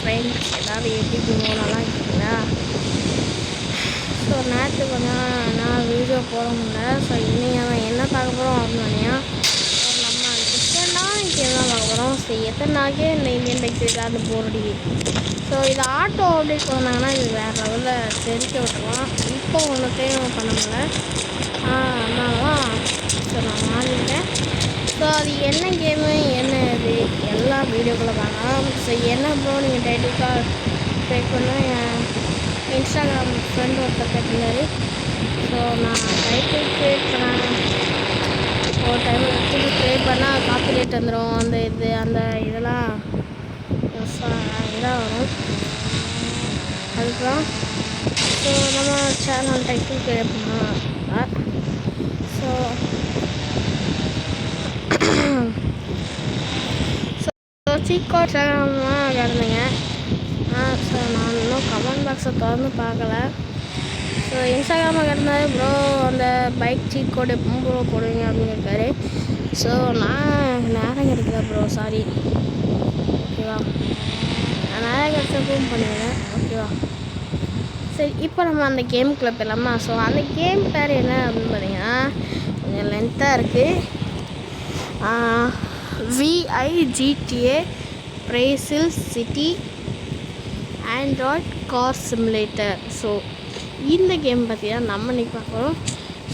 Friends எல்லோரும் எப்படி இருக்கீங்க? நல்லா இருக்கீங்களா? ஸோ நேற்று கொஞ்சம் நான் வீடியோ போட முடியல. ஸோ இன்றைக்கி அவன் என்ன பார்க்க போகிறோம் அப்படின்னா நம்ம டிஃப்ரெண்டான கேம் தான் பார்க்க போகிறோம். ஸோ எத்தனை நாளைக்கே இந்த இந்தியன் பைக் விளையாண்டு போர் அடிக்குது. ஸோ இது ஆட்டோ அப்டேட் பண்ணாங்கன்னா இது வேறு லெவலில் தெரிவிக்க விட்டுருவோம். இப்போ ஒன்றுத்தையும் பண்ண முடியல. அதனால தான் ஸோ நான் மாறிட்டேன். ஸோ அது என்ன கேமு என்ன இது எல்லா வீடியோக்குள்ளே பார்க்கலாம். ஸோ என்ன ப்ரோ நீங்கள் டைட்டிலுக்காக ட்ரை பண்ணால் என் இன்ஸ்டாகிராம் ஃப்ரெண்ட் ஒருத்தர் கேட்டிருந்தாரு. ஸோ நான் டைட்டில் க்ரியேட் பண்ணேன். ஒரு டைம் க்ரியேட் பண்ணால் காப்பிரைட் வந்துடும். அந்த இதெல்லாம் இதாக வரும். அதுக்கெலாம் ஸோ நம்ம சேனல் டைட்டில் க்ரியேட் பண்ணலாம். ஸோ சீக்கோட் கிடந்தேங்க. ஸோ நான் இன்னும் கமெண்ட் பாக்ஸை திறந்து பார்க்கல. ஸோ இன்ஸ்டாகிராமில் கிடந்தாரு ப்ரோ அந்த பைக் சீட் கோட் எப்போ ப்ரோ போடுவீங்க அப்படின்னு இருக்காரு. ஸோ நான் நேரம் கிடைக்கல ப்ரோ, சாரி. ஓகேவா, நான் நேரம் கிடைச்சப்பவும் பண்ணிடுறேன். ஓகேவா, சரி இப்போ நம்ம அந்த கேமுக்குள்ளே போயிடலாமா? ஸோ அந்த கேம் பேர் என்ன அப்படின்னு பார்த்தீங்கன்னா கொஞ்சம் லென்த்தாக இருக்குது. VIGTA Brazil City Android Car Simulator. So இந்த கேம் பற்றி தான் நம்ம இன்றைக்கி பார்க்குறோம்.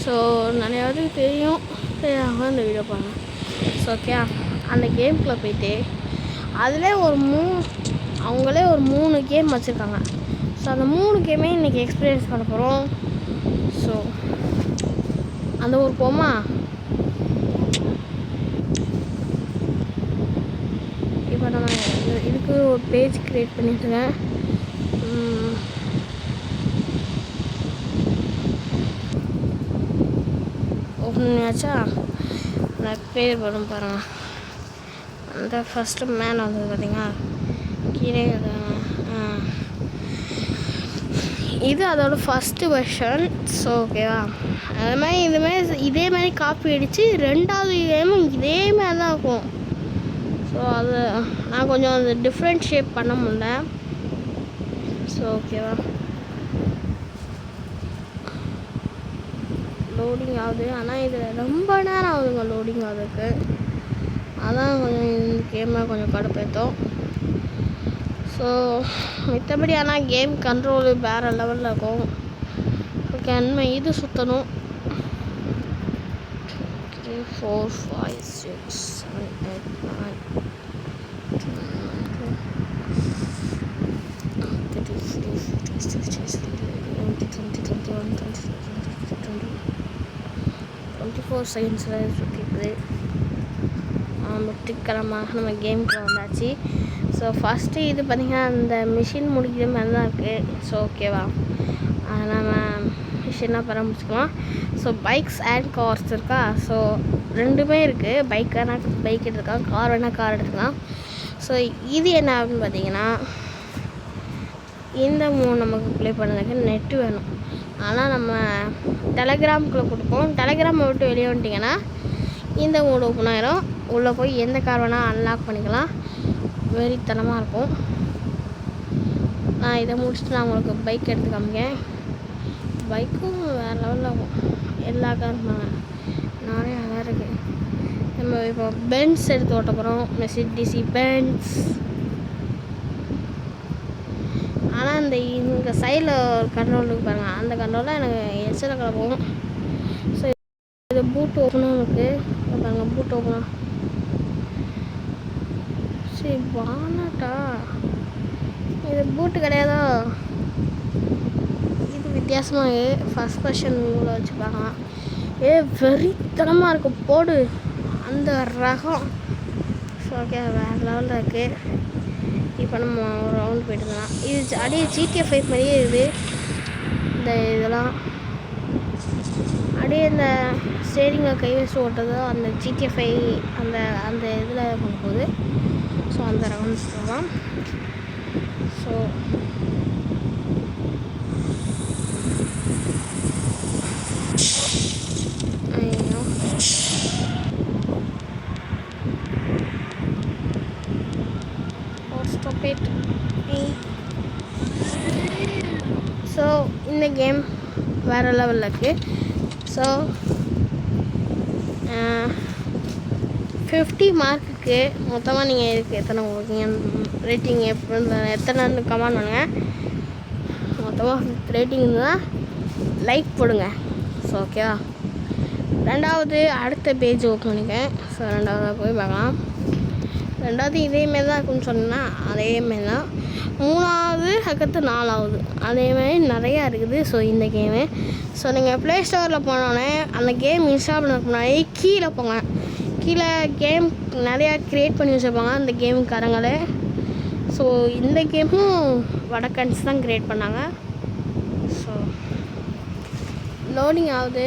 ஸோ நிறையா பேருக்கு தெரியும், தெரியாமல் இந்த வீடியோ பாருங்கள். ஸோ ஓகே, அந்த கேமுக்குள்ளே போயிட்டு அதில் அவங்களே ஒரு 3 கேம் வச்சுருக்காங்க. ஸோ அந்த 3 கேமே இன்றைக்கி எக்ஸ்பீரியன்ஸ் பண்ண போகிறோம். ஸோ அந்த ஊர் போமா? இப்போ நம்ம இதுக்கு ஒரு பேஜ் க்ரியேட் பண்ணிட்டுருக்கேன். ஓப்பன் பண்ணியாச்சா? அந்த பேர் வரும் பாருங்கள். அந்த ஃபஸ்ட்டு மேன் வந்தது பார்த்தீங்களா, கீழே இது அதோட ஃபஸ்ட்டு வெர்ஷன். ஸோ ஓகேவா, அது மாதிரி இதே மாதிரி காப்பி அடித்து 2வது கேமும் இதே மாதிரி தான் இருக்கும். ஸோ அது நான் கொஞ்சம் அது டிஃப்ரெண்ட் ஷேப் பண்ண முடியல. ஸோ ஓகேவா, லோடிங் ஆகுது. ஆனால் இதில் ரொம்ப நேரம் ஆகுதுங்க லோடிங் ஆகுதுக்கு. அதான் கொஞ்சம் இந்த கேமை கொஞ்சம் கடுப்பேற்றோம். ஸோ மற்றபடி ஆனால் கேம் கண்ட்ரோலு வேறு லெவலில் இருக்கும். ஓகே, நம்ம இது சுற்றணும். 3 4 5 6 7 8 9 24 செகண்ட்ஸில் சுற்றிக்குது. வெற்றிகரமாக நம்ம கேமுக்குள்ள வந்தாச்சு. ஸோ ஃபஸ்ட்டு இது பார்த்திங்கன்னா அந்த மிஷின் முடிக்கிற மாதிரி தான் இருக்குது. ஸோ ஓகேவா, நம்ம மிஷினாக பராமரிச்சுக்கலாம். ஸோ பைக்ஸ் அண்ட் கார்ஸ் இருக்கா? ஸோ ரெண்டுமே இருக்குது. பைக் வேணால் பைக் எடுத்துக்கலாம், கார் வேணால் கார் எடுத்துக்கலாம். ஸோ இது என்ன அப்படின்னு பார்த்தீங்கன்னா இந்த 3 நமக்கு ப்ளே பண்ணுறதுக்கு நெட்டு வேணும். ஆனால் நம்ம டெலகிராமுக்குள்ளே கொடுப்போம். டெலகிராமை விட்டு வெளியே வந்துட்டிங்கன்னா இந்த மோடு ஓப்பன் ஆயிரும். உள்ளே போய் எந்த கார் வேணால் அன்லாக் பண்ணிக்கலாம். வெறித்தனமாக இருக்கும். நான் இதை முடிச்சுட்டு நான் உங்களுக்கு பைக் எடுத்து காமிக்கேன். பைக்கும் வேறு லெவலில் இருக்கும். எல்லா காரும் நிறையா வேறு இருக்குது. நம்ம இப்போ பென்ஸ் எடுத்து ஓட்ட போகிறோம். Mercedes Benz. ஆனால் இங்கே சைடில் ஒரு கண்ட்ரோல் இருக்குது பாருங்கள், அந்த கண்ட்ரோலில் எனக்கு எச்சரிக்கை கிளப்போம். ஸோ இது பூட் ஓப்பனும் இருக்குது பாருங்கள், பூட் ஓப்பனா. சரி வானாட்டா, இது பூட்டு கிடையாதா? இது வித்தியாசமாக ஃபஸ்ட் பர்சன் வியூவில் வச்சு பார்க்கலாம். வெறித்தனமாக இருக்கும் போடு அந்த ரகம். ஸோ ஓகே, வேறு லெவலில் இருக்குது. இப்போ நம்ம ஒரு ரவுண்ட் போய்ட்டுருக்கலாம். இது அப்படியே GTA 5 மாதிரியே இருக்குது. இந்த இதெல்லாம் அப்படியே இந்த ஸ்டேரிங்கை கை வச்சு ஓட்டுறது அந்த GTA 5 அந்த இதில் போகும்போது. ஸோ அந்த ரவுண்ட்ஸ் தான். ஸோ ஸ்டாப் ஸோ இந்த கேம் வேறு லெவலில் இருக்குது. ஸோ 50 மார்க்குக்கு மொத்தமாக நீங்கள் இதுக்கு எத்தனை கொடுக்கீங்க ரேட்டிங் எத்தனைன்னு கமெண்ட் பண்ணுங்கள். மொத்தமாக ரேட்டிங் இருந்தால் லைக் போடுங்க. ஸோ ஓகேவா. ரெண்டாவது அடுத்த பேஜ் ஓப்பன் பண்ணிக்கேன். ஸோ ரெண்டாவது போய் பார்க்கலாம். ரெண்டாவது இதேமாரி தான் இருக்குன்னு சொன்னேன்னா அதேமாரி தான். மூணாவது அதுக்கடுத்து நாலாவது அதேமாதிரி நிறையா இருக்குது. ஸோ இந்த கேமு ஸோ நீங்கள் ப்ளே ஸ்டோரில் போனோடனே அந்த கேம் இன்ஸ்டால் பண்ணதுக்கு முன்னாடி கீழே போங்க. கீழே கேம் நிறையா க்ரியேட் பண்ணி வச்சுருப்பாங்க அந்த கேமுக்காரங்களே. ஸோ இந்த கேமும் வடக்கன்ஸ் தான் க்ரியேட் பண்ணாங்க. ஸோ லோடிங் ஆகுது.